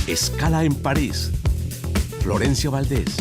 Escala en París. Florencia Valdés.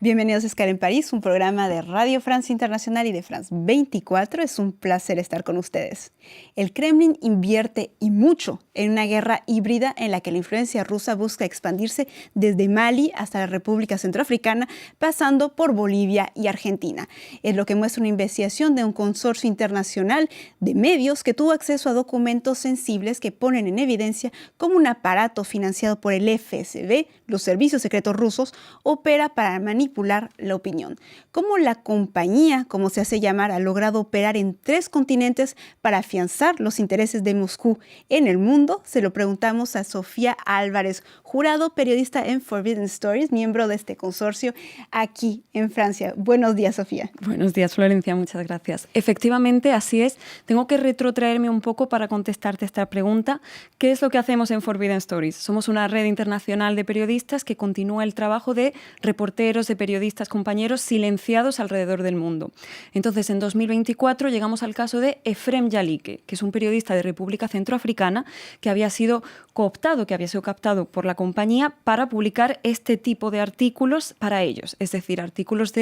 Bienvenidos a Escala en París, un programa de Radio France Internacional y de France 24. Es un placer estar con ustedes. El Kremlin invierte y mucho en una guerra híbrida en la que la influencia rusa busca expandirse desde Mali hasta la República Centroafricana, pasando por Bolivia y Argentina. Es lo que muestra una investigación de un consorcio internacional de medios que tuvo acceso a documentos sensibles que ponen en evidencia cómo un aparato financiado por el FSB, los servicios secretos rusos, opera para manipular la opinión. Cómo la compañía, como se hace llamar, ha logrado operar en 3 continentes para afianzar los intereses de Moscú en el mundo, se lo preguntamos a Sofía Álvarez, jurado, periodista en Forbidden Stories, miembro de este consorcio aquí en Francia. Buenos días, Sofía. Buenos días, Florencia, muchas gracias. Efectivamente, así es. Tengo que retrotraerme un poco para contestarte esta pregunta. ¿Qué es lo que hacemos en Forbidden Stories? Somos una red internacional de periodistas que continúa el trabajo de reporteros, de periodistas, compañeros silenciados alrededor del mundo. Entonces, en 2024 llegamos al caso de Efrem Yalike, que es un periodista de República Centroafricana que había sido cooptado, que había sido captado por la compañía para publicar este tipo de artículos para ellos, es decir, artículos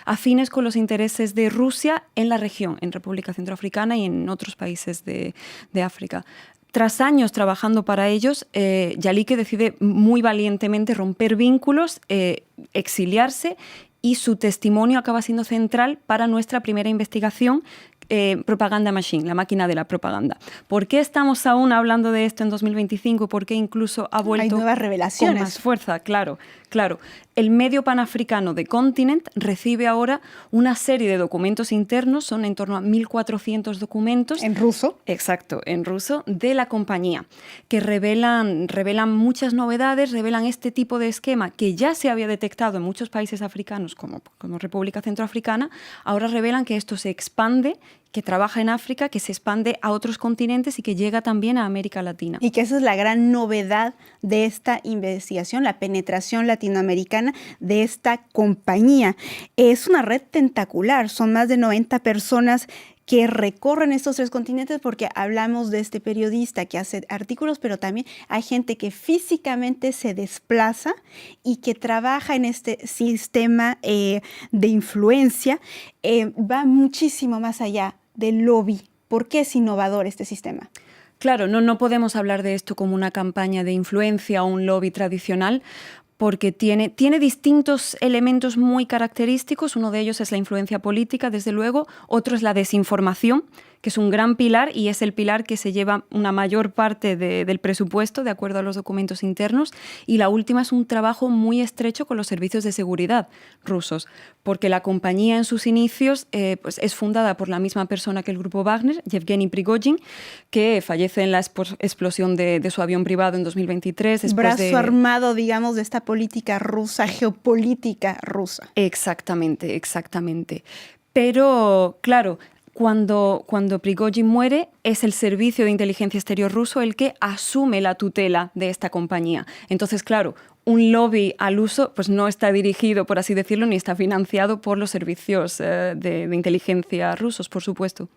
afines con los intereses de Rusia en la región, en República Centroafricana y en otros países de África. Tras años trabajando para ellos, Yalike decide muy valientemente romper vínculos, exiliarse, y su testimonio acaba siendo central para nuestra primera investigación, Propaganda Machine, la máquina de la propaganda. ¿Por qué estamos aún hablando de esto en 2025? ¿Por qué incluso ha vuelto Hay nuevas revelaciones con más fuerza? Claro. El medio panafricano The Continent recibe ahora una serie de documentos internos, son en torno a 1.400 documentos. ¿En ruso? Exacto, en ruso, de la compañía, que revelan muchas novedades, revelan este tipo de esquema que ya se había detectado en muchos países africanos, como República Centroafricana. Ahora revelan que esto se expande, que trabaja en África, que se expande a otros continentes y que llega también a América Latina. Y que esa es la gran novedad de esta investigación, la penetración latinoamericana de esta compañía. Es una red tentacular, son más de 90 personas que recorren estos 3 continentes, porque hablamos de este periodista que hace artículos, pero también hay gente que físicamente se desplaza y que trabaja en este sistema de influencia. Va muchísimo más allá del lobby. ¿Por qué es innovador este sistema? Claro, no podemos hablar de esto como una campaña de influencia o un lobby tradicional, porque tiene distintos elementos muy característicos. Uno de ellos es la influencia política, desde luego. Otro es la desinformación, que es un gran pilar y es el pilar que se lleva una mayor parte del presupuesto, de acuerdo a los documentos internos. Y la última es un trabajo muy estrecho con los servicios de seguridad rusos, porque la compañía en sus inicios pues es fundada por la misma persona que el grupo Wagner, Yevgeny Prigozhin, que fallece en la explosión de su avión privado en 2023. Brazo armado, digamos, de esta política rusa, geopolítica rusa. Exactamente. Pero, claro, cuando Prigozhin muere, es el servicio de inteligencia exterior ruso el que asume la tutela de esta compañía. Entonces, claro, un lobby al uso pues no está dirigido, por así decirlo, ni está financiado por los servicios de inteligencia rusos, por supuesto.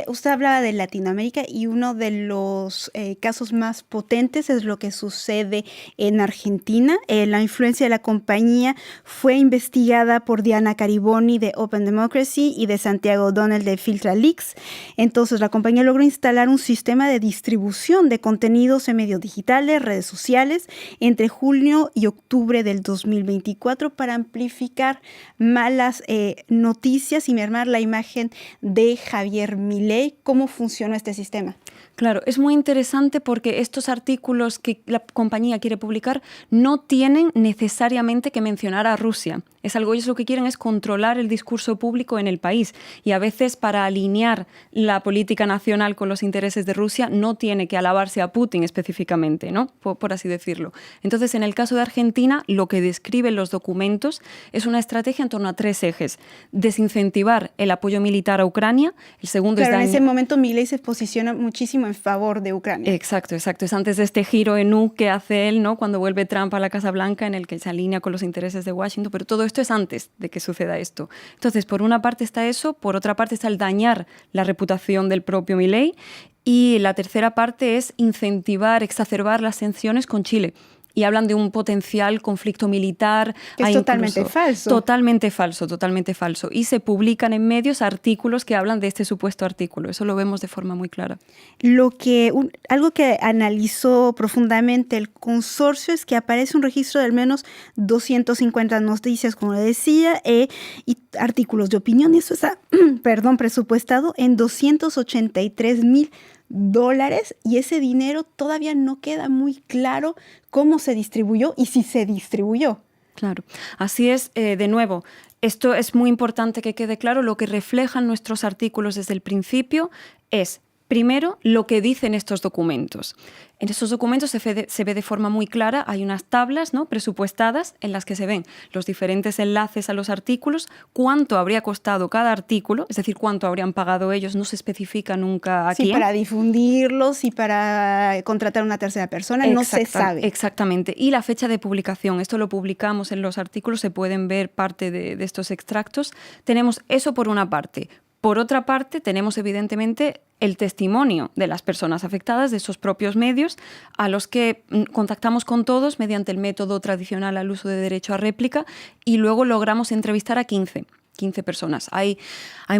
Usted hablaba de Latinoamérica y uno de los casos más potentes es lo que sucede en Argentina. La influencia de la compañía fue investigada por Diana Cariboni de Open Democracy y de Santiago O'Donnell de FiltraLeaks. Entonces, la compañía logró instalar un sistema de distribución de contenidos en medios digitales, redes sociales, entre junio y octubre del 2024 para amplificar malas noticias y mermar la imagen de Javier Milei. ¿Cómo funciona este sistema? Claro, es muy interesante porque estos artículos que la compañía quiere publicar no tienen necesariamente que mencionar a Rusia. Ellos lo que quieren es controlar el discurso público en el país, y a veces para alinear la política nacional con los intereses de Rusia no tiene que alabarse a Putin específicamente, ¿no? Por así decirlo. Entonces, en el caso de Argentina, lo que describen los documentos es una estrategia en torno a 3 ejes. Desincentivar el apoyo militar a Ucrania. El segundo en ese momento Milei se posiciona muchísimo en favor de Ucrania. Exacto, exacto. Es antes de este giro en U que hace él, ¿no? Cuando vuelve Trump a la Casa Blanca, en el que se alinea con los intereses de Washington, pero todo esto es antes de que suceda esto. Entonces, por una parte está eso, por otra parte está el dañar la reputación del propio Milei, y la tercera parte es incentivar, exacerbar las tensiones con Chile. Y hablan de un potencial conflicto militar. Que es totalmente falso. Totalmente falso, totalmente falso. Y se publican en medios artículos que hablan de este supuesto artículo. Eso lo vemos de forma muy clara. Algo que analizó profundamente el consorcio es que aparece un registro de al menos 250 noticias, como le decía, y artículos de opinión. Y eso está, presupuestado en $283,000. Y ese dinero todavía no queda muy claro cómo se distribuyó y si se distribuyó. Claro, así es. De nuevo, esto es muy importante que quede claro. Lo que reflejan nuestros artículos desde el principio es, primero, lo que dicen estos documentos. En estos documentos se ve de forma muy clara, hay unas tablas, ¿no?, presupuestadas en las que se ven los diferentes enlaces a los artículos, cuánto habría costado cada artículo, es decir, cuánto habrían pagado ellos, no se especifica nunca a quién. Sí, para difundirlos y para contratar a una tercera persona, no se sabe. Exactamente. Y la fecha de publicación, esto lo publicamos en los artículos, se pueden ver parte de estos extractos. Tenemos eso por una parte. Por otra parte, tenemos evidentemente el testimonio de las personas afectadas, de esos propios medios, a los que contactamos con todos mediante el método tradicional al uso de derecho a réplica, y luego logramos entrevistar a 15 personas. Hay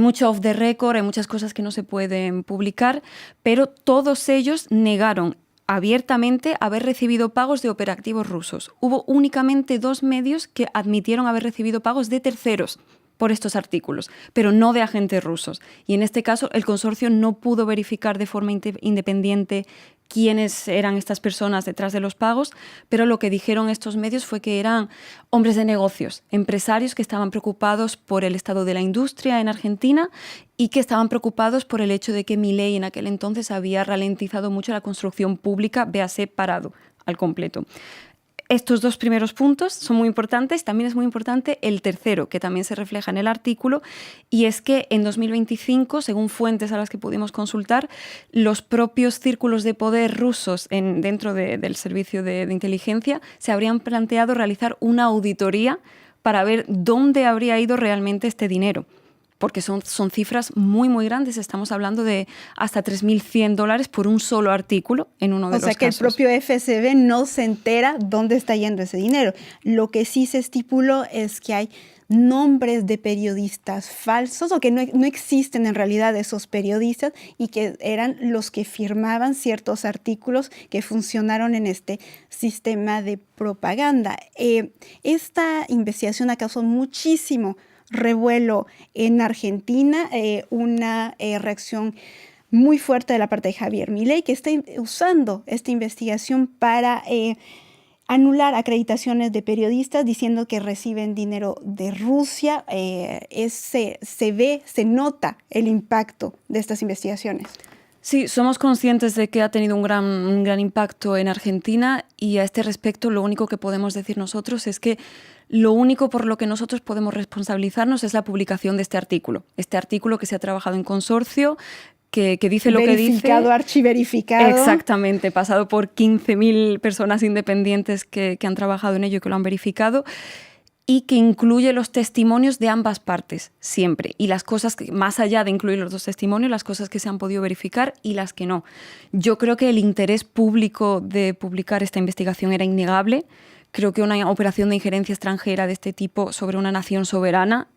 mucho off the record, hay muchas cosas que no se pueden publicar, pero todos ellos negaron abiertamente haber recibido pagos de operativos rusos. Hubo únicamente 2 medios que admitieron haber recibido pagos de terceros por estos artículos, pero no de agentes rusos. Y en este caso, el consorcio no pudo verificar de forma independiente quiénes eran estas personas detrás de los pagos, pero lo que dijeron estos medios fue que eran hombres de negocios, empresarios que estaban preocupados por el estado de la industria en Argentina y que estaban preocupados por el hecho de que Milei en aquel entonces había ralentizado mucho la construcción pública, véase parado al completo. Estos 2 primeros puntos son muy importantes. También es muy importante el tercero, que también se refleja en el artículo, y es que en 2025, según fuentes a las que pudimos consultar, los propios círculos de poder rusos dentro del servicio de inteligencia se habrían planteado realizar una auditoría para ver dónde habría ido realmente este dinero. Porque son cifras muy, muy grandes. Estamos hablando de hasta $3.100 por un solo artículo en uno de los casos. O sea que el propio FSB no se entera dónde está yendo ese dinero. Lo que sí se estipuló es que hay nombres de periodistas falsos o que no existen en realidad esos periodistas y que eran los que firmaban ciertos artículos que funcionaron en este sistema de propaganda. Esta investigación ha causado muchísimo revuelo en Argentina, una reacción muy fuerte de la parte de Javier Milei, que está usando esta investigación para anular acreditaciones de periodistas diciendo que reciben dinero de Rusia. Se nota el impacto de estas investigaciones. Sí, somos conscientes de que ha tenido un gran impacto en Argentina, y a este respecto lo único que podemos decir nosotros es que lo único por lo que nosotros podemos responsabilizarnos es la publicación de este artículo. Este artículo que se ha trabajado en consorcio, que dice lo que dice. Verificado, archiverificado. Exactamente, pasado por 15.000 personas independientes que han trabajado en ello y que lo han verificado, y que incluye los testimonios de ambas partes, siempre. Y las cosas, más allá de incluir los 2 testimonios, las cosas que se han podido verificar y las que no. Yo creo que el interés público de publicar esta investigación era innegable. Creo que una operación de injerencia extranjera de este tipo sobre una nación soberana,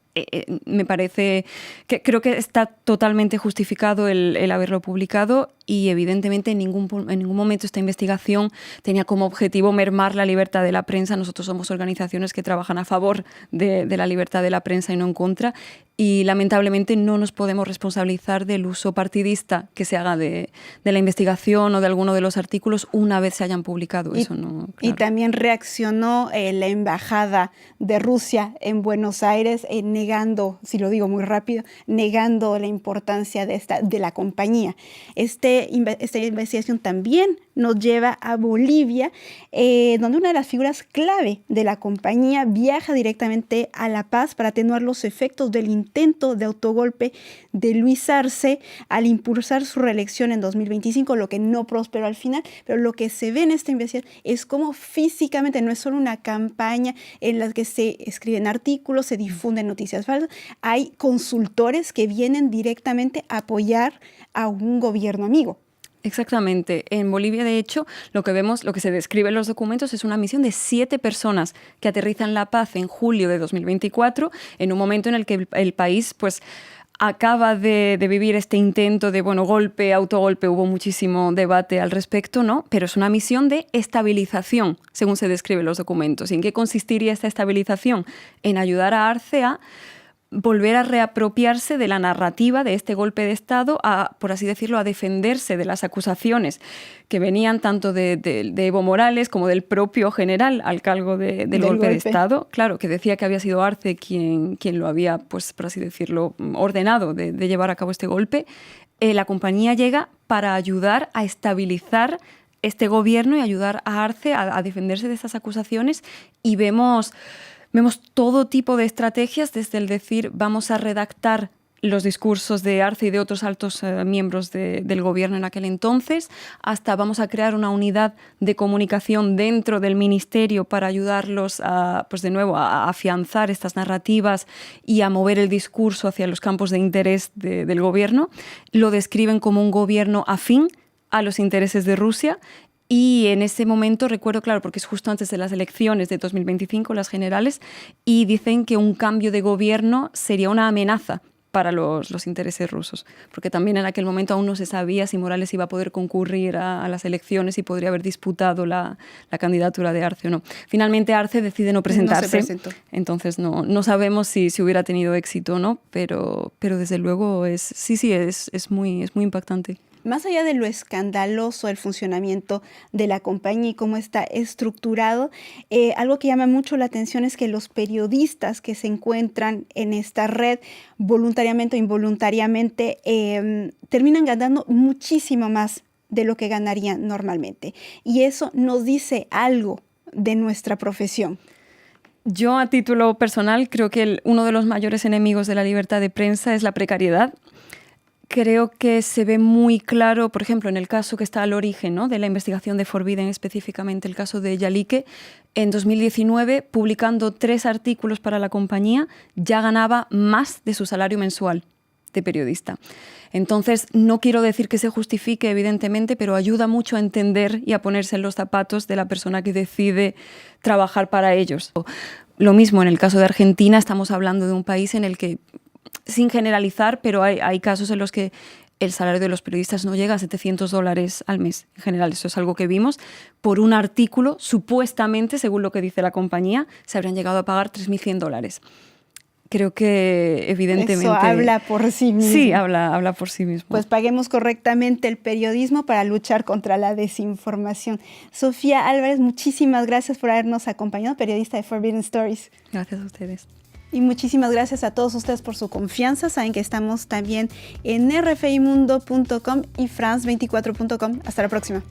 me parece que creo que está totalmente justificado el haberlo publicado, y evidentemente en ningún momento esta investigación tenía como objetivo mermar la libertad de la prensa. Nosotros somos organizaciones que trabajan a favor de la libertad de la prensa y no en contra, y lamentablemente no nos podemos responsabilizar del uso partidista que se haga de la investigación o de alguno de los artículos una vez se hayan publicado. Eso no, claro. Y también reaccionó la Embajada de Rusia en Buenos Aires negando, si lo digo muy rápido, negando la importancia de la compañía. Esta investigación también nos lleva a Bolivia, donde una de las figuras clave de la compañía viaja directamente a La Paz para atenuar los efectos del intento de autogolpe de Luis Arce al impulsar su reelección en 2025, lo que no prosperó al final. Pero lo que se ve en esta investigación es cómo físicamente no es solo una campaña en la que se escriben artículos, se difunden noticias falsas, hay consultores que vienen directamente a apoyar a un gobierno amigo. Exactamente. En Bolivia, de hecho, lo que vemos, lo que se describe en los documentos es una misión de 7 personas que aterrizan en La Paz en julio de 2024, en un momento en el que el país, pues, acaba de vivir este intento de, golpe, autogolpe, hubo muchísimo debate al respecto, ¿no? Pero es una misión de estabilización, según se describe en los documentos. ¿Y en qué consistiría esta estabilización? En ayudar a Arce a volver a reapropiarse de la narrativa de este golpe de Estado, a, por así decirlo, a defenderse de las acusaciones que venían tanto de Evo Morales como del propio general al cargo del golpe de Estado. Claro, que decía que había sido Arce quien lo había, pues, por así decirlo, ordenado de llevar a cabo este golpe. La compañía llega para ayudar a estabilizar este gobierno y ayudar a Arce a defenderse de estas acusaciones, y vemos todo tipo de estrategias, desde el decir vamos a redactar los discursos de Arce y de otros altos miembros del gobierno en aquel entonces, hasta vamos a crear una unidad de comunicación dentro del ministerio para ayudarlos a, pues de nuevo, a afianzar estas narrativas y a mover el discurso hacia los campos de interés del gobierno. Lo describen como un gobierno afín a los intereses de Rusia. Y en ese momento recuerdo, claro, porque es justo antes de las elecciones de 2025, las generales, y dicen que un cambio de gobierno sería una amenaza para los intereses rusos, porque también en aquel momento aún no se sabía si Morales iba a poder concurrir a las elecciones y podría haber disputado la candidatura de Arce o no. Finalmente Arce decide no presentarse, no se presentó. Entonces no sabemos si hubiera tenido éxito o no, pero desde luego es muy impactante. Más allá de lo escandaloso del funcionamiento de la compañía y cómo está estructurado, algo que llama mucho la atención es que los periodistas que se encuentran en esta red, voluntariamente o involuntariamente, terminan ganando muchísimo más de lo que ganarían normalmente. Y eso nos dice algo de nuestra profesión. Yo, a título personal, creo que uno de los mayores enemigos de la libertad de prensa es la precariedad. Creo que se ve muy claro, por ejemplo, en el caso que está al origen, ¿no?, de la investigación de Forbidden, específicamente el caso de Yalique. En 2019, publicando 3 artículos para la compañía, ya ganaba más de su salario mensual de periodista. Entonces, no quiero decir que se justifique, evidentemente, pero ayuda mucho a entender y a ponerse en los zapatos de la persona que decide trabajar para ellos. Lo mismo en el caso de Argentina, estamos hablando de un país en el que, sin generalizar, pero hay casos en los que el salario de los periodistas no llega a $700 al mes. En general, eso es algo que vimos. Por un artículo, supuestamente, según lo que dice la compañía, se habrían llegado a pagar $3.100. Creo que, evidentemente... Eso habla por sí mismo. Sí, habla por sí mismo. Pues paguemos correctamente el periodismo para luchar contra la desinformación. Sofía Álvarez, muchísimas gracias por habernos acompañado, periodista de Forbidden Stories. Gracias a ustedes. Y muchísimas gracias a todos ustedes por su confianza. Saben que estamos también en rfimundo.com y france24.com. Hasta la próxima.